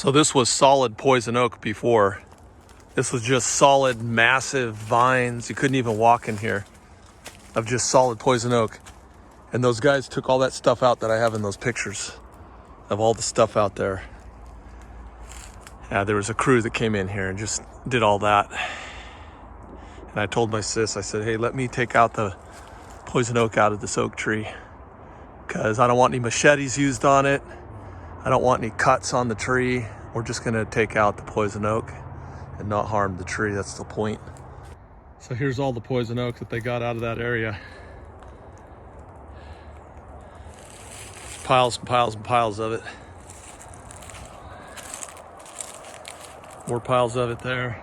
So this was solid poison oak before. This was just solid, massive vines. You couldn't even walk in here of just solid poison oak. And those guys took all that stuff out that I have in those pictures of all the stuff out there. Yeah, there was a crew that came in here and just did all that. And I told my sis, I said, hey, let me take out the poison oak out of this oak tree because I don't want any machetes used on it. I don't want any cuts on the tree. We're just gonna take out the poison oak and not harm the tree. That's the point. So here's all the poison oak that they got out of that area. Piles and piles and piles of it. More piles of it there.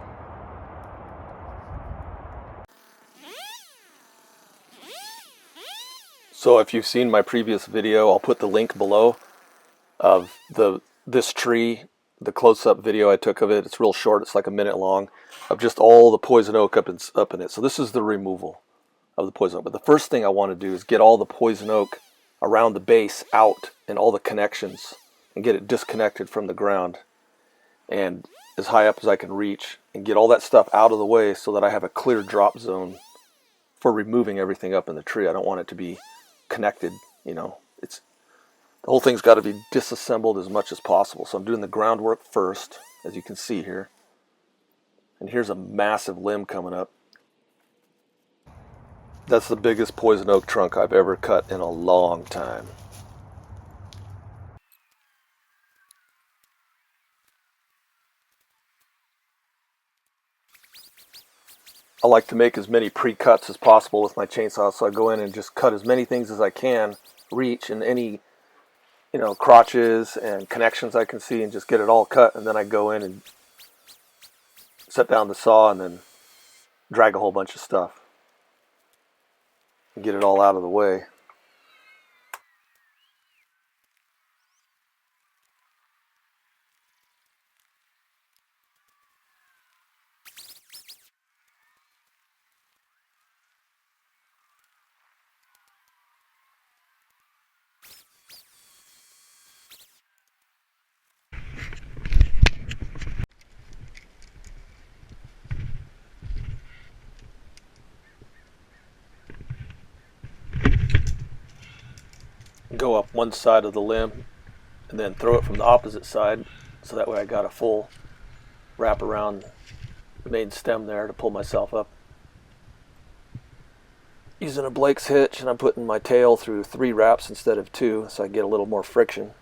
So if you've seen my previous video, I'll put the link below of this tree, the close-up video I took of it. It's real short, it's like a minute long, of just all the poison oak up in it. So this is the removal of the poison oak. But the first thing I want to do is get all the poison oak around the base out and all the connections and get it disconnected from the ground and as high up as I can reach and get all that stuff out of the way so that I have a clear drop zone for removing everything up in the tree. I don't want it to be connected, you know. The whole thing's got to be disassembled as much as possible. So I'm doing the groundwork first, as you can see here. And here's a massive limb coming up. That's the biggest poison oak trunk I've ever cut in a long time. I like to make as many pre-cuts as possible with my chainsaw, so I go in and just cut as many things as I can reach and any, you know, crotches and connections I can see and just get it all cut, and then I go in and set down the saw and then drag a whole bunch of stuff and get it all out of the way. Go up one side of the limb and then throw it from the opposite side, so that way I got a full wrap around the main stem there to pull myself up. Using a Blake's hitch, and I'm putting my tail through 3 wraps instead of 2 so I get a little more friction.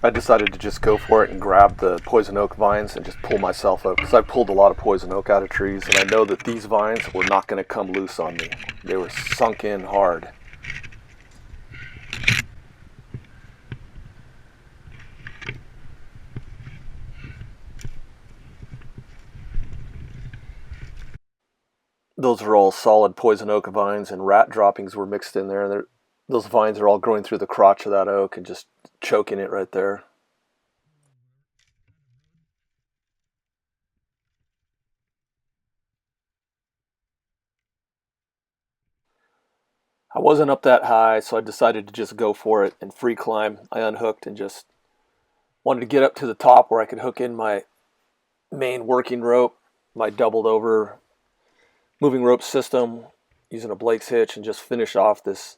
I decided to just go for it and grab the poison oak vines and just pull myself up, because I pulled a lot of poison oak out of trees, and I know that these vines were not going to come loose on me. They were sunk in hard. Those are all solid poison oak vines, and rat droppings were mixed in there. Those vines are all growing through the crotch of that oak and just choking it right there. I wasn't up that high, so I decided to just go for it and free climb. I unhooked and just wanted to get up to the top where I could hook in my main working rope, my doubled over moving rope system using a Blake's hitch, and just finish off this,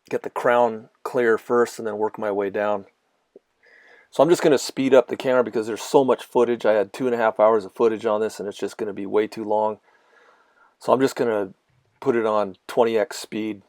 get the crown clear first and then work my way down. So I'm just going to speed up the camera because there's so much footage. I had 2.5 hours of footage on this and it's just going to be way too long. So I'm just going to put it on 20x speed.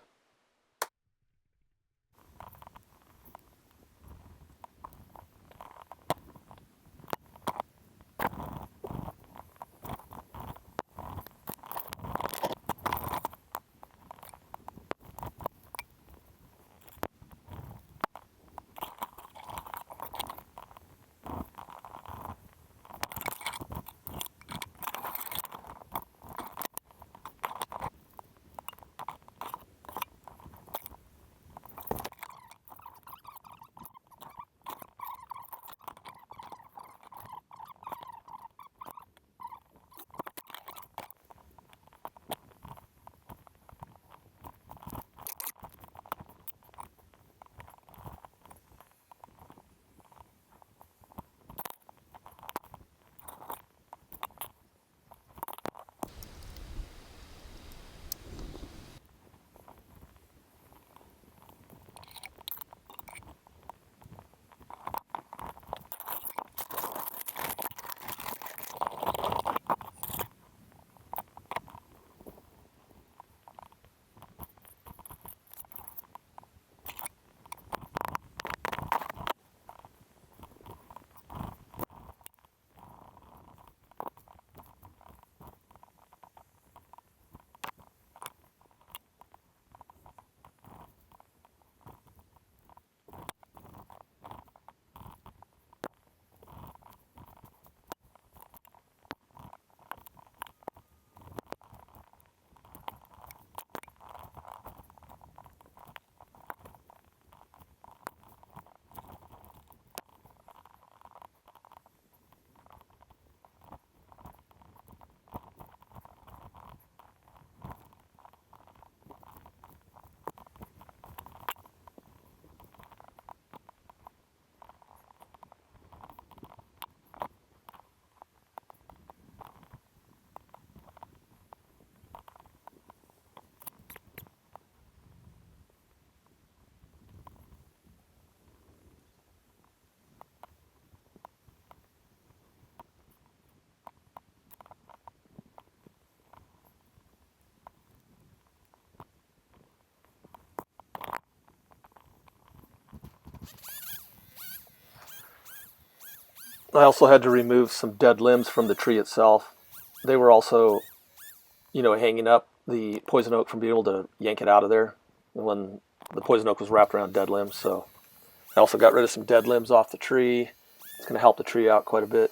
I also had to remove some dead limbs from the tree itself. They were also, hanging up the poison oak from being able to yank it out of there when the poison oak was wrapped around dead limbs. So I also got rid of some dead limbs off the tree. It's going to help the tree out quite a bit.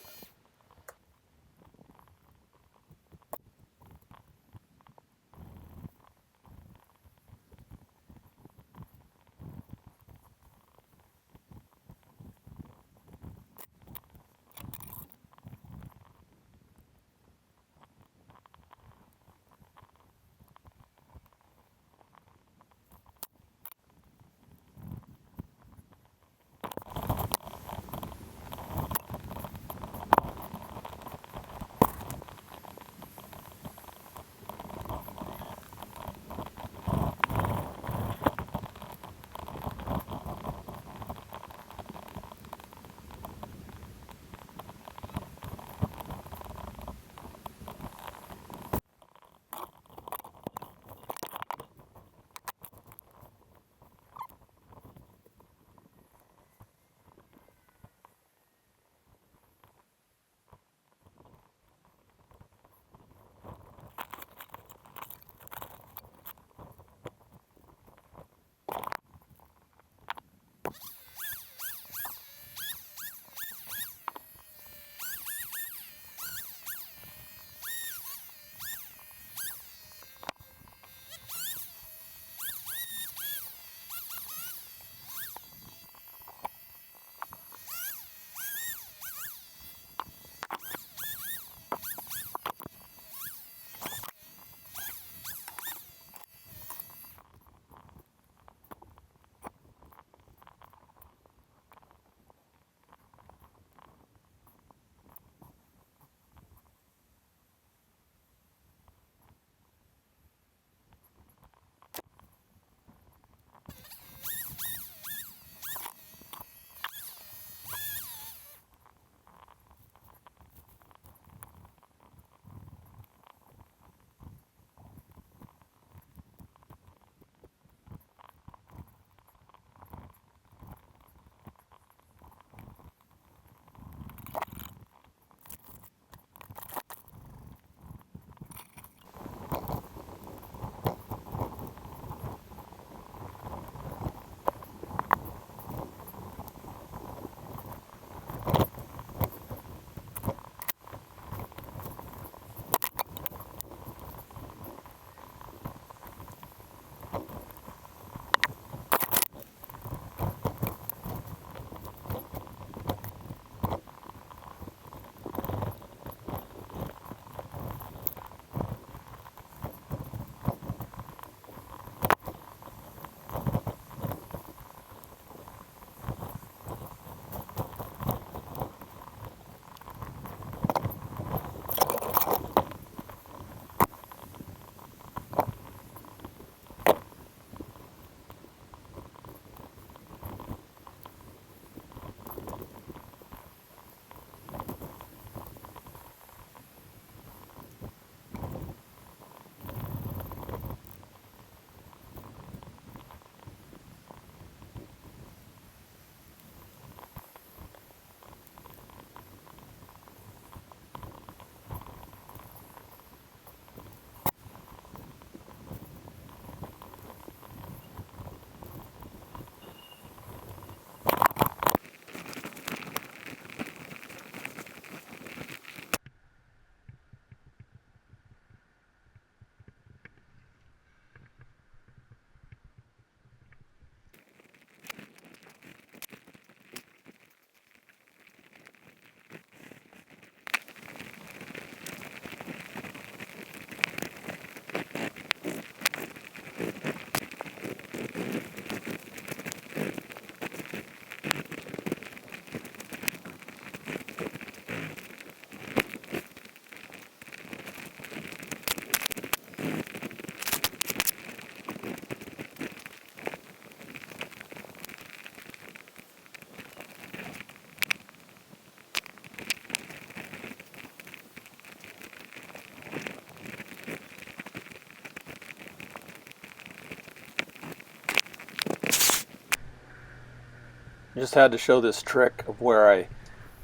Just had to show this trick of where I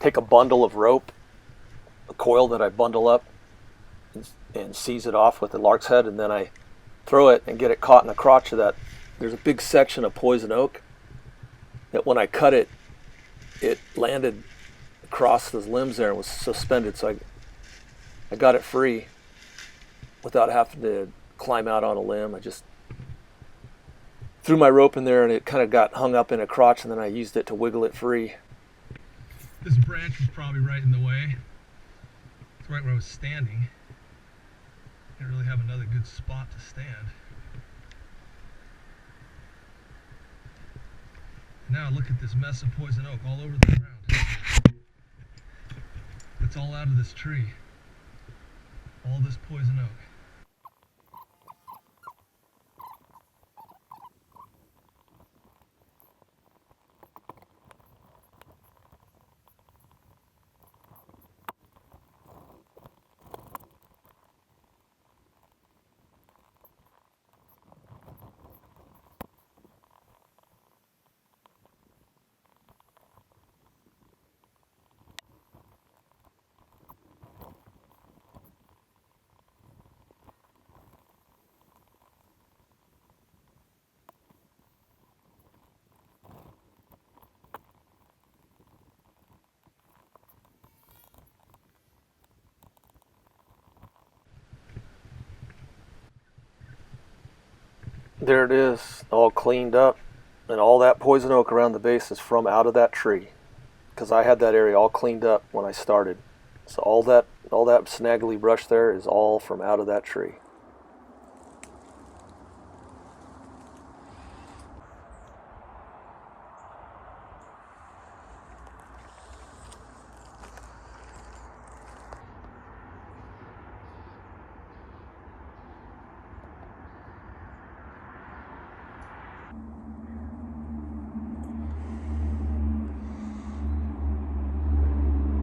take a bundle of rope, a coil that I bundle up and seize it off with the lark's head, and then I throw it and get it caught in the crotch of that. There's a big section of poison oak that when I cut it, it landed across those limbs there and was suspended, so I got it free without having to climb out on a limb. I just threw my rope in there and it kind of got hung up in a crotch, and then I used it to wiggle it free. This branch was probably right in the way. It's right where I was standing. Didn't really have another good spot to stand. Now look at this mess of poison oak all over the ground. It's all out of this tree. All this poison oak. There it is, all cleaned up, and all that poison oak around the base is from out of that tree, because I had that area all cleaned up when I started. So all that snaggly brush there is all from out of that tree.